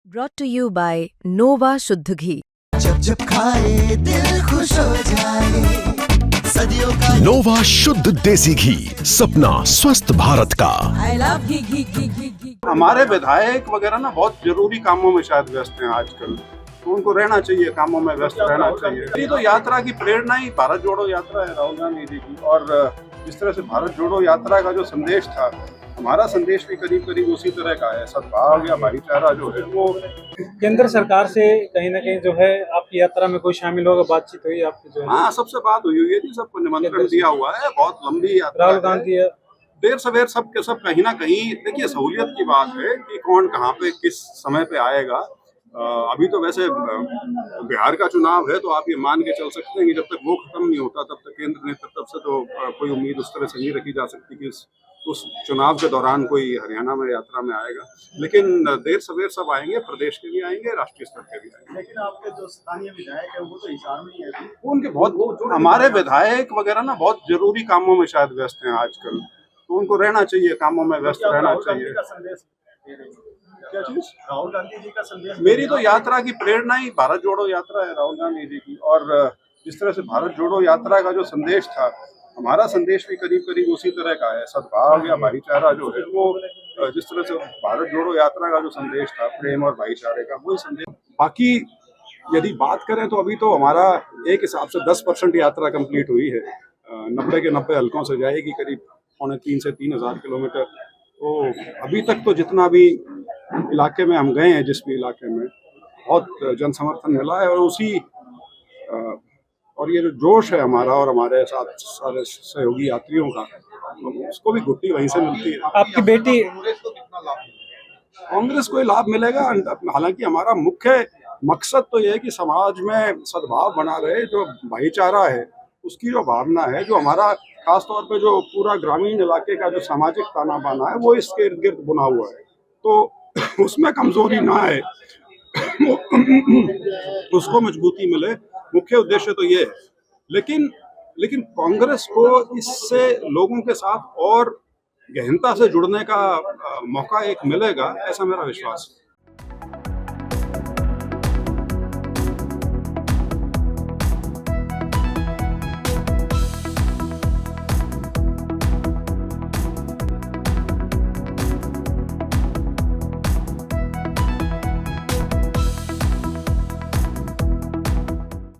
Brought to you by Nova शुद्ध घी। जब जब खाए दिल खुश हो जाए, सदियों का नोवा शुद्ध देसी घी, सपना स्वस्थ भारत का। I love घी घी घी घी घी। हमारे विधायक वगैरह ना बहुत जरूरी कामों में शायद व्यस्त हैं आजकल, तो उनको रहना चाहिए, कामों में व्यस्त रहना चाहिए। ये तो यात्रा की प्रेरणा ही भारत जोड़ो यात्रा है राहुल गांधी जी की, और जिस तरह से भारत जोड़ो यात्रा का जो संदेश था, हमारा संदेश भी करीब करीब उसी तरह का है। सद्भाव या भाईचारा जो है वो केंद्र सरकार से कहीं ना कहीं जो है आपकी यात्रा में कोई शामिल होगा, बातचीत हुई आपकी जो है? हाँ, सबसे बात हुई है जी, सबको निमंत्रण दिया हुआ है। बहुत लंबी यात्रा राहुल गांधी है, देर सवेर सब के सब कहीं ना कहीं। देखिए, सहूलियत की बात है कि कौन कहाँ पे किस समय पे आएगा। अभी तो वैसे बिहार का चुनाव है, तो आप ये मान के चल सकते हैं कि जब तक वो खत्म नहीं होता तब तक केंद्र ने तब से तो कोई उम्मीद उस तरह से नहीं रखी जा सकती कि उस चुनाव के दौरान कोई हरियाणा में यात्रा में आएगा। लेकिन देर सवेर सब आएंगे, प्रदेश के भी आएंगे, राष्ट्रीय स्तर के भी आएंगे। लेकिन आपके जो स्थानीय विधायक है वो तो हिसार में ही है। उनके बहुत हमारे विधायक वगैरह ना बहुत जरूरी कामों में शायद व्यस्त हैं आजकल, तो उनको रहना चाहिए, कामों में व्यस्त रहना चाहिए। क्या चीज? राहुल गांधी जी का संदेश। मेरी तो यात्रा की प्रेरणा ही भारत जोड़ो यात्रा है राहुल गांधी जी की, और जिस तरह से भारत जोड़ो यात्रा का जो संदेश था, हमारा संदेश भी करीब करीब उसी तरह का है। सद्भाव या भाईचारा जो है वो जिस तरह से भारत जोड़ो यात्रा का जो संदेश था, प्रेम और भाईचारे का, वही संदेश। बाकी यदि बात करें तो अभी तो हमारा एक हिसाब से 10% यात्रा कंप्लीट हुई है। 90 के 90 हलकों से जाएगी, करीब 3.5 से 3,000 किलोमीटर। तो अभी तक तो जितना भी इलाके में हम गए हैं, जिस भी इलाके में, बहुत जन समर्थन मिला है। और उसी और ये जो जोश है हमारा और हमारे साथ सारे सहयोगी यात्रियों का, उसको भी घुट्टी वहीं से मिलती है। आपकी बेटी कांग्रेस को लाभ मिलेगा, हालांकि हमारा मुख्य मकसद तो ये है कि समाज में सद्भाव बना रहे, जो भाईचारा है उसकी जो भावना है, जो हमारा खासतौर पे जो पूरा ग्रामीण इलाके का जो सामाजिक ताना बाना है वो इसके इर्द गिर्द बुना हुआ है, तो उसमें कमजोरी ना आए, उसको मजबूती मिले। मुख्य उद्देश्य तो ये है। लेकिन कांग्रेस को इससे लोगों के साथ और गहनता से जुड़ने का मौका एक मिलेगा, ऐसा मेरा विश्वास है।